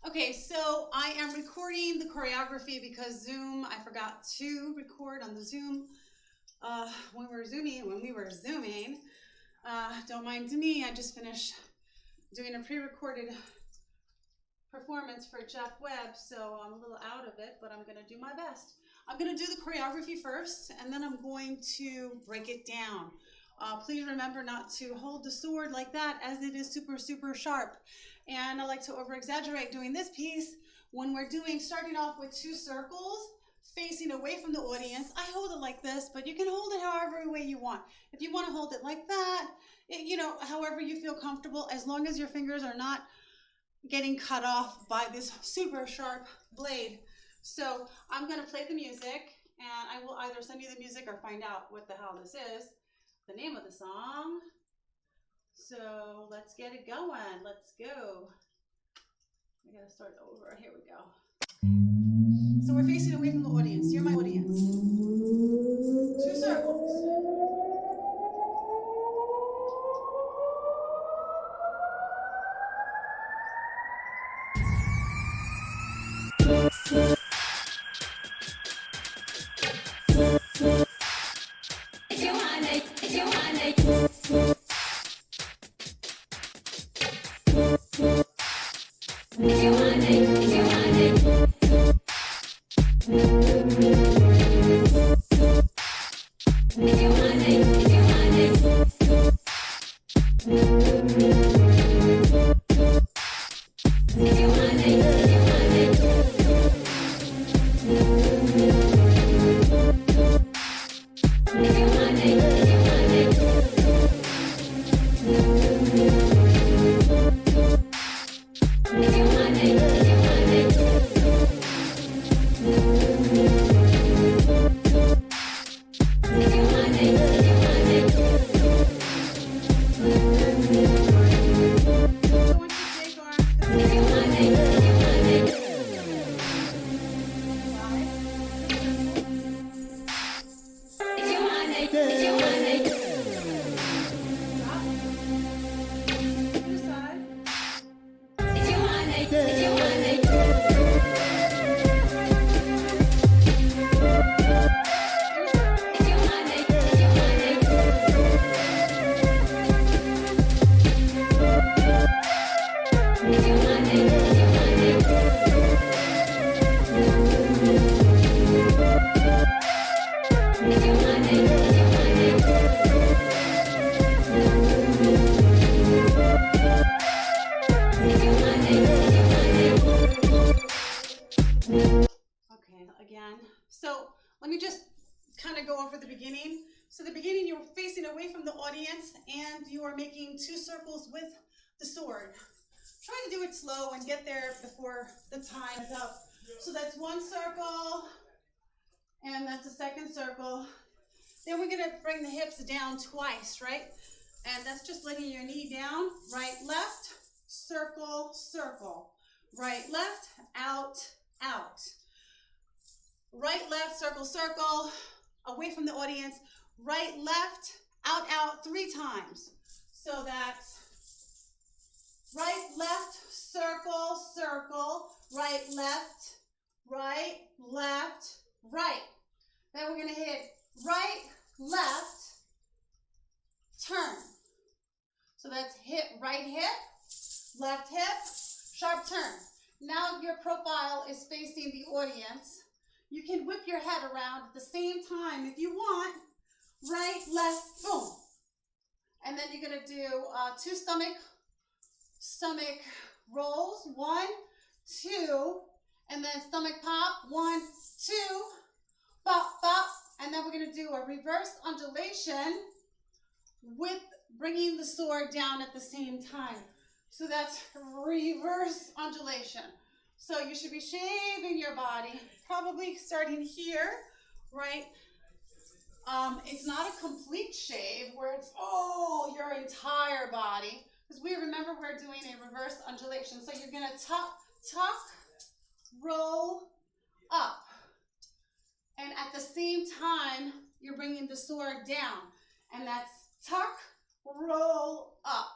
Okay, so I am recording the choreography because Zoom, I forgot to record on the Zoom when we were zooming. Don't mind me, I just finished doing a pre-recorded performance for Jeff Webb, so I'm a little out of it, but I'm gonna do my best. I'm gonna do the choreography first, and then I'm going to break it down. Please remember not to hold the sword like that, as it is super, super sharp. And I like to over-exaggerate doing this piece when we're starting off with 2 circles facing away from the audience. I hold it like this, but you can hold it however way you want. If you want to hold it like that, however you feel comfortable, as long as your fingers are not getting cut off by this super sharp blade. So I'm gonna play the music, and I will either send you the music or find out what the hell this is, the name of the song. So let's get it going. Let's go. I gotta start over. Here we go. So we're facing away from the audience. You're my audience. 2 circles. Again. So let me just kind of go over the beginning. So the beginning, you're facing away from the audience and you are making 2 circles with the sword. Try to do it slow and get there before the time is up. So that's 1 circle, and that's a 2nd circle. Then we're gonna bring the hips down twice, right? And that's just letting your knee down. Right, left, circle, circle. Right, left, out, out. Right, left, circle, circle, away from the audience. Right, left, out, out 3 times. So that's right, left, circle, circle, right, left, right, left, right. Then we're gonna hit right, left, turn. So that's hip, right hip, left hip, sharp turn. Now your profile is facing the audience. You can whip your head around at the same time if you want. Right, left, boom. And then you're gonna do 2 stomach rolls. 1, 2, and then stomach pop. 1, 2, bop, bop. And then we're gonna do a reverse undulation with bringing the sword down at the same time. So that's reverse undulation. So you should be shaving your body, probably starting here, right? It's not a complete shave where it's all your entire body, because remember we're doing a reverse undulation. So you're gonna tuck, tuck, roll up. And at the same time, you're bringing the sword down. And that's tuck, roll up.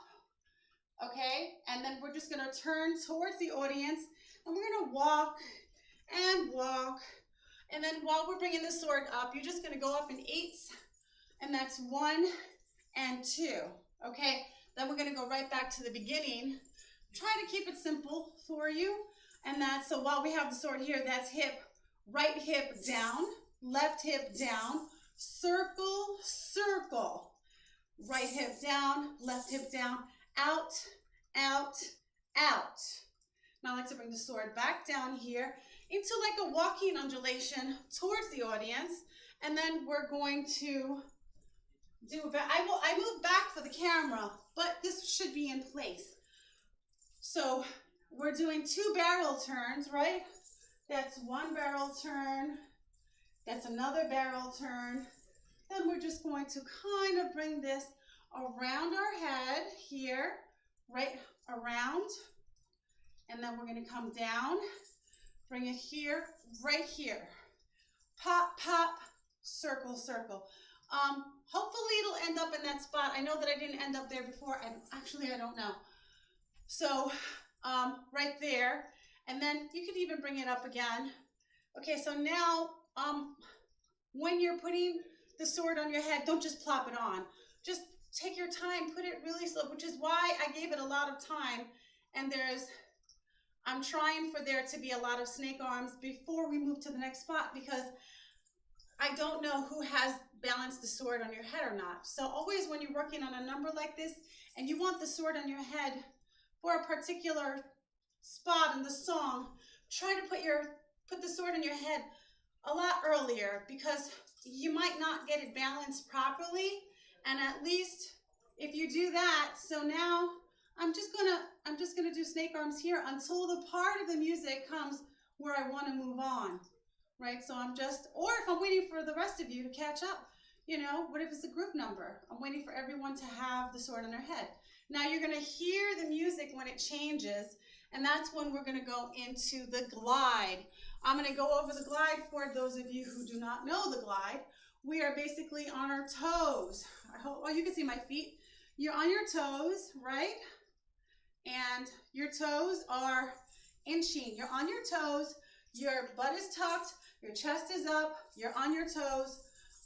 Okay? And then we're just gonna turn towards the audience. And we're gonna walk and walk. And then while we're bringing the sword up, you're just gonna go up in 8s, and that's 1 and 2, okay? Then we're gonna go right back to the beginning. Try to keep it simple for you. And that's, so while we have the sword here, that's right hip down, left hip down, circle, circle. Right hip down, left hip down, out, out, out. Now I like to bring the sword back down here into like a walking undulation towards the audience. And then we're going to do, I move back for the camera, but this should be in place. So we're doing 2 barrel turns, right? That's 1 barrel turn. That's another barrel turn. Then we're just going to kind of bring this around our head here, right around. And then we're going to come down, bring it here, right here. Pop, pop, circle, circle. Hopefully it'll end up in that spot. I know that I didn't end up there before. I don't know. So right there. And then you could even bring it up again. Okay, so now when you're putting the sword on your head, don't just plop it on. Just take your time, put it really slow, which is why I gave it a lot of time. And I'm trying for there to be a lot of snake arms before we move to the next spot, because I don't know who has balanced the sword on your head or not. So always when you're working on a number like this and you want the sword on your head for a particular spot in the song, try to put the sword on your head a lot earlier, because you might not get it balanced properly. And at least if you do that, so now I'm just gonna do snake arms here until the part of the music comes where I want to move on, right? So or if I'm waiting for the rest of you to catch up, what if it's a group number? I'm waiting for everyone to have the sword on their head. Now you're gonna hear the music when it changes, and that's when we're gonna go into the glide. I'm gonna go over the glide for those of you who do not know the glide. We are basically on our toes. You can see my feet. You're on your toes, right? And your toes are inching. You're on your toes, your butt is tucked, your chest is up, you're on your toes,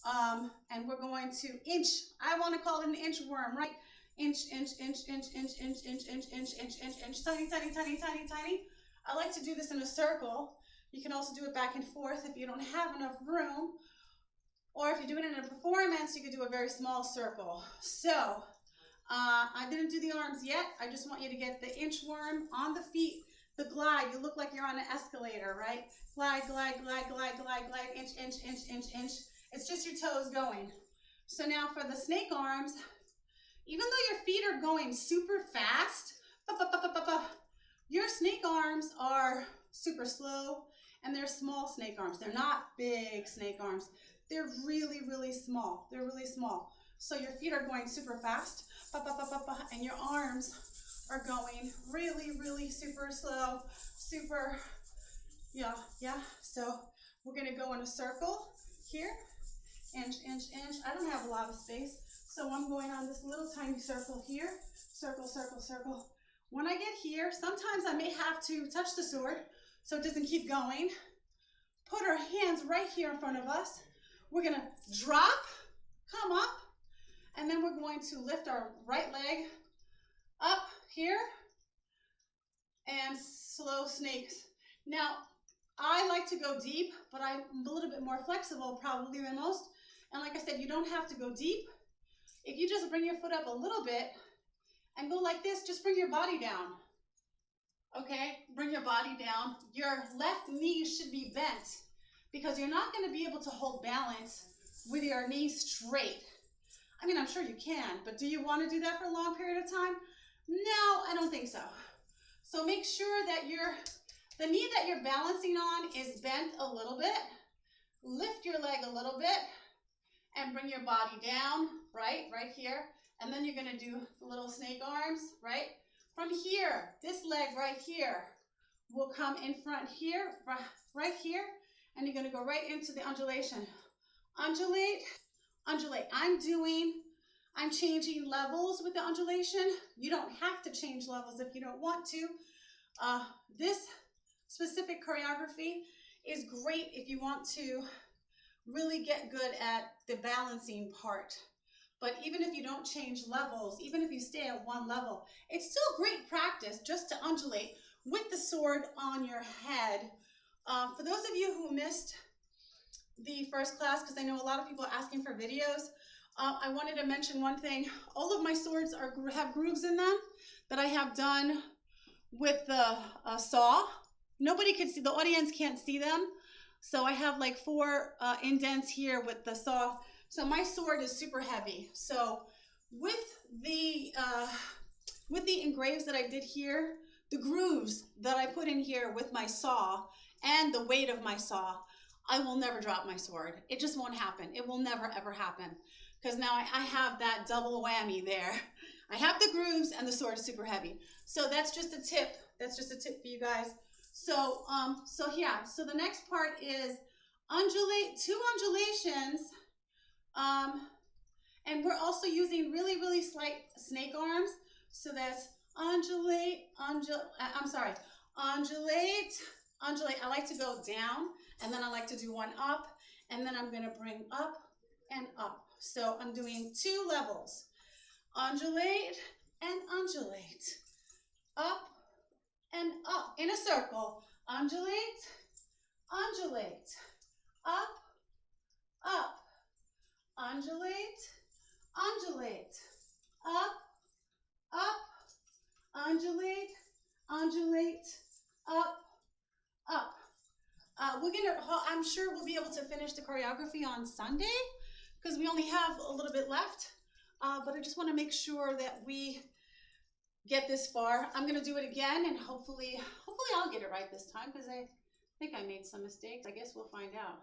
and we're going to inch. I want to call it an inchworm, right? Inch, inch, inch, inch, inch, inch, inch, inch, inch, inch, inch, inch, tiny, tiny, tiny, tiny, tiny. I like to do this in a circle. You can also do it back and forth if you don't have enough room. Or if you do it in a performance, you could do a very small circle. So I didn't do the arms yet. I just want you to get the inchworm on the feet, the glide. You look like you're on an escalator, right? Glide, glide, glide, glide, glide, glide, inch, inch, inch, inch, inch. It's just your toes going. So now for the snake arms, even though your feet are going super fast, your snake arms are super slow, and they're small snake arms. They're not big snake arms. They're really, really small. They're really small. So your feet are going super fast, and your arms are going really, really super slow, super, yeah. So we're gonna go in a circle here, inch, inch, inch. I don't have a lot of space, so I'm going on this little tiny circle here, circle, circle, circle. When I get here, sometimes I may have to touch the sword so it doesn't keep going. Put our hands right here in front of us. We're gonna drop, come up, and then we're going to lift our right leg up here and slow snakes. Now, I like to go deep, but I'm a little bit more flexible probably than most. And like I said, you don't have to go deep. If you just bring your foot up a little bit and go like this, just bring your body down. Okay, bring your body down. Your left knee should be bent, because you're not going to be able to hold balance with your knees straight. I mean, I'm sure you can, but do you want to do that for a long period of time? No, I don't think so. So make sure that the knee that you're balancing on is bent a little bit. Lift your leg a little bit and bring your body down, right here. And then you're going to do the little snake arms, right? From here, this leg right here will come in front here, right here, and you're going to go right into the undulation. Undulate, undulate. I'm changing levels with the undulation. You don't have to change levels if you don't want to. This specific choreography is great if you want to really get good at the balancing part. But even if you don't change levels, even if you stay at one level, it's still great practice just to undulate with the sword on your head. For those of you who missed the first class, because I know a lot of people are asking for videos, I wanted to mention one thing. All of my swords have grooves in them that I have done with the saw. Nobody can see, the audience can't see them. So I have like 4 indents here with the saw. So my sword is super heavy. So with the engraves that I did here, the grooves that I put in here with my saw and the weight of my saw, I will never drop my sword. It just won't happen. It will never ever happen. Because now I have that double whammy there. I have the grooves and the sword is super heavy. So that's just a tip. That's just a tip for you guys. So yeah, so the next part is undulate, 2 undulations. And we're also using really, really slight snake arms. So that's undulate, undulate, undulate. I like to go down, and then I like to do 1 up, and then I'm gonna bring up and up. So I'm doing 2 levels. Undulate and undulate. Up and up in a circle. Undulate, undulate. Up, up. Undulate, undulate. Up, up. Undulate, undulate. Up, up. I'm sure we'll be able to finish the choreography on Sunday because we only have a little bit left. But I just want to make sure that we get this far. I'm going to do it again, and hopefully I'll get it right this time because I think I made some mistakes. I guess we'll find out.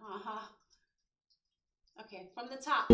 Okay, from the top.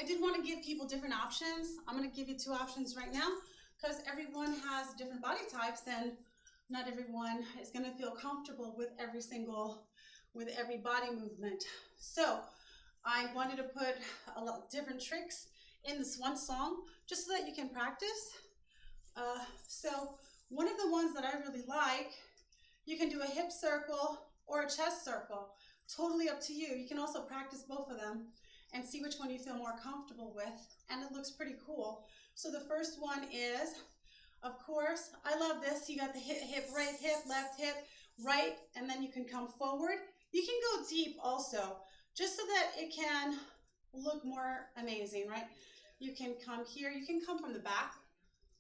I did want to give people different options. I'm going to give you 2 options right now because everyone has different body types and not everyone is going to feel comfortable with every body movement. So I wanted to put a lot of different tricks in this one song just so that you can practice. So one of the ones that I really like, you can do a hip circle or a chest circle. Totally up to you. You can also practice both of them and see which one you feel more comfortable with, and it looks pretty cool. So the first one is Of course, I love this. You got the hip, right hip, left hip, right, and then you can come forward. You can go deep also, just so that it can look more amazing, right? You can come here. You can come from the back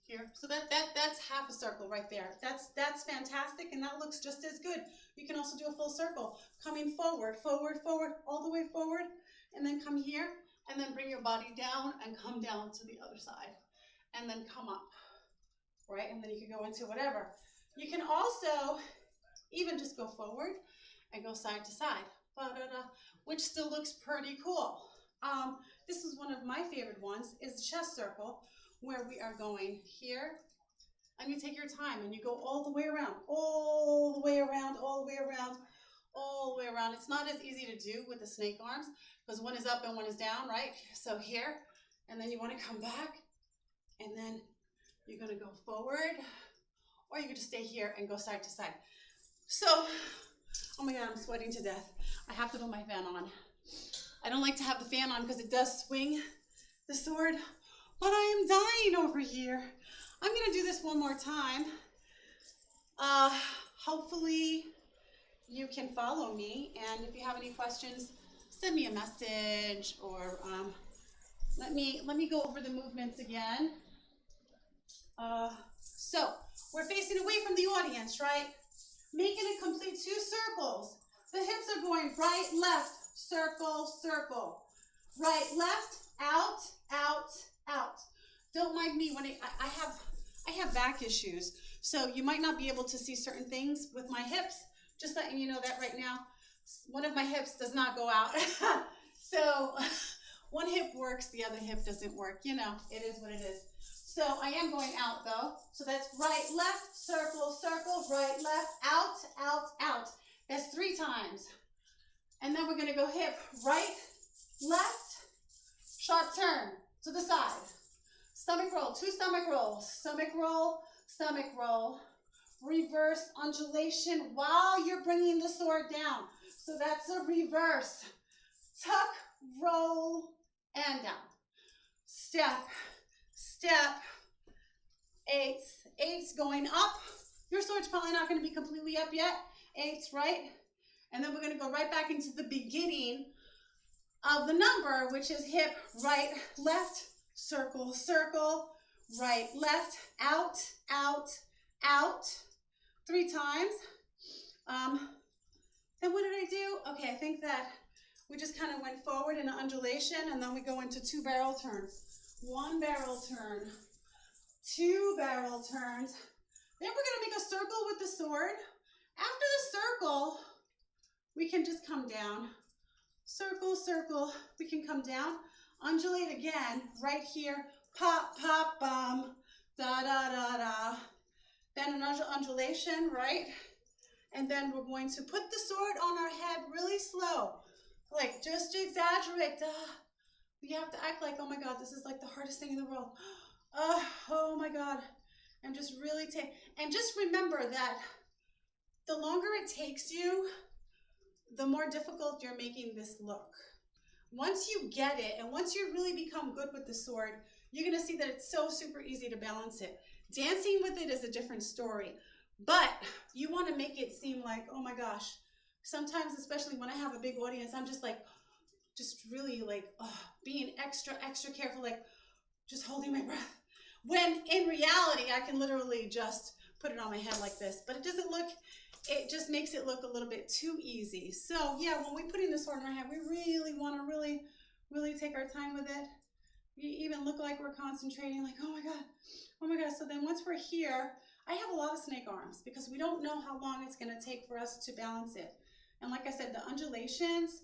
here. So that's half a circle right there. That's fantastic, and that looks just as good. You can also do a full circle, coming forward, forward, forward, all the way forward, and then come here, and then bring your body down and come down to the other side, and then come up, right? And then you can go into whatever. You can also even just go forward and go side to side, which still looks pretty cool. This is one of my favorite ones, is the chest circle, where we are going here, and you take your time and you go all the way around, all the way around, all the way around, all the way around. It's not as easy to do with the snake arms because one is up and one is down, right? So here, and then you want to come back, and then you're going to go forward, or you can just stay here and go side to side. So, oh my God, I'm sweating to death. I have to put my fan on. I don't like to have the fan on because it does swing the sword, but I am dying over here. I'm gonna do this one more time. Hopefully you can follow me, and if you have any questions, send me a message, or let me go over the movements again. So we're facing away from the audience, right? Making it complete 2 circles. The hips are going right, left, circle, circle. Right, left, out, out, out. Don't mind me when I have back issues, so you might not be able to see certain things with my hips. Just letting you know that right now, one of my hips does not go out. So one hip works, the other hip doesn't work. You know, it is what it is. So I am going out though. So that's right, left, circle, circle, right, left, out, out, out. That's 3 times. And then we're gonna go hip, right, left, sharp turn to the side. Stomach roll, 2 stomach rolls. Stomach roll, reverse undulation while you're bringing the sword down. So that's a reverse. Tuck, roll, and down. Step, step, eights, eights going up. Your sword's probably not going to be completely up yet. Eights, right? And then we're going to go right back into the beginning of the number, which is hip, right, left, circle, circle, right, left, out, out, out. 3 times. Then what did I do? Okay, I think that we just kind of went forward in an undulation, and then we go into 2 barrel turns. 1 barrel turn, 2 barrel turns. Then we're gonna make a circle with the sword. After the circle, we can just come down. Circle, circle, we can come down. Undulate again, right here. Pop, pop, bum, da, da, da, da. Then another undulation, right? And then we're going to put the sword on our head really slow. Like, just to exaggerate. We have to act like, oh my God, this is like the hardest thing in the world. Oh my God. And just really take, and just remember that the longer it takes you, the more difficult you're making this look. Once you get it, and once you really become good with the sword, you're gonna see that it's so super easy to balance it. Dancing with it is a different story, but you wanna make it seem like, oh my gosh, sometimes, especially when I have a big audience, I'm just like, just really like, being extra, extra careful, like just holding my breath. When in reality, I can literally just put it on my head like this, but it doesn't look, it just makes it look a little bit too easy. So yeah, when we put in the sword in our head, we really want to really take our time with it. We even look like we're concentrating, like, oh my God, oh my God. So then once we're here, I have a lot of snake arms because we don't know how long it's going to take for us to balance it. And like I said, the undulations,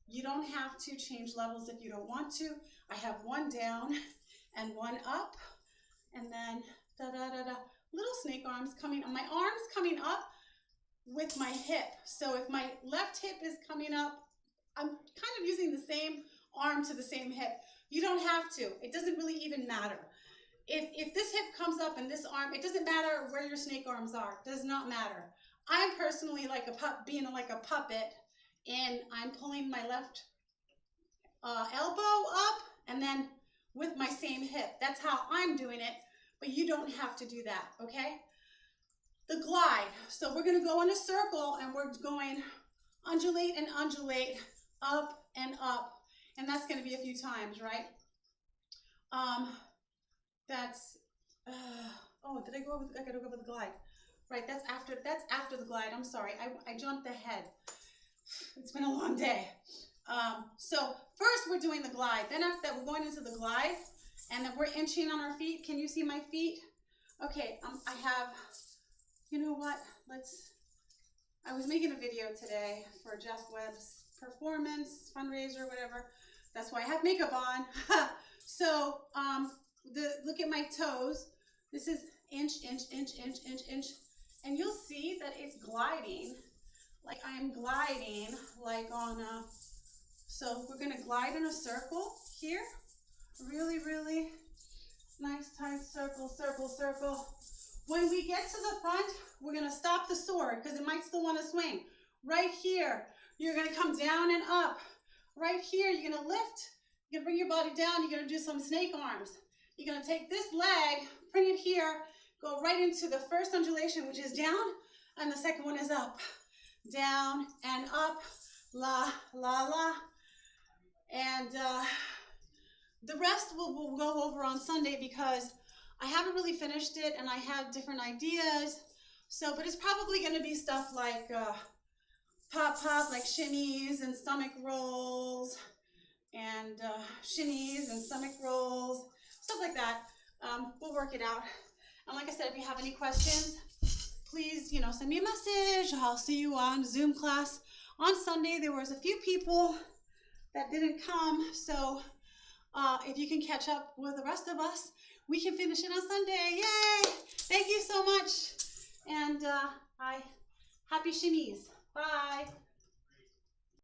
you don't have to change levels if you don't want to. I have 1 down and 1 up, and then da da da da. Little snake arms coming, my arms coming up with my hip. So if my left hip is coming up, I'm kind of using the same arm to the same hip. You don't have to. It doesn't really even matter. If this hip comes up and this arm, it doesn't matter where your snake arms are. It does not matter. I'm personally like being like a puppet, and I'm pulling my left elbow up and then with my same hip. That's how I'm doing it. but you don't have to do that, okay? The glide. So we're gonna go in a circle and we're going undulate and undulate, up and up. And that's gonna be a few times, right? Oh, did I go over, I gotta go over the glide. Right, that's after the glide, I'm sorry, I jumped ahead. It's been a long day. So first we're doing the glide, then after that we're going into the glide, and then we're inching on our feet. Can you see my feet? Okay, I have, you know what, I was making a video today for Jeff Webb's performance, fundraiser, whatever. That's why I have makeup on. So, look at my toes. This is inch, inch, inch, inch, inch, inch. And you'll see that it's gliding, like I'm gliding, like on a, so we're gonna glide in a circle here. Really, really nice tight circle, circle, circle. When we get to the front, we're gonna stop the sword because it might still wanna swing. Right here, you're gonna come down and up. Right here, you're gonna lift. You're gonna bring your body down. You're gonna do some snake arms. You're gonna take this leg, bring it here, go right into the first undulation, which is down, and the second one is up. Down and up, la, la, la. And the rest we'll go over on Sunday because I haven't really finished it and I have different ideas. So, but it's probably gonna be stuff like pop, like shimmies and stomach rolls, and shimmies and stomach rolls, stuff like that. We'll work it out. And like I said, if you have any questions, please, send me a message. I'll see you on Zoom class. On Sunday, there was a few people that didn't come, so if you can catch up with the rest of us, we can finish it on Sunday. Yay! Thank you so much. And happy shimmies. Bye.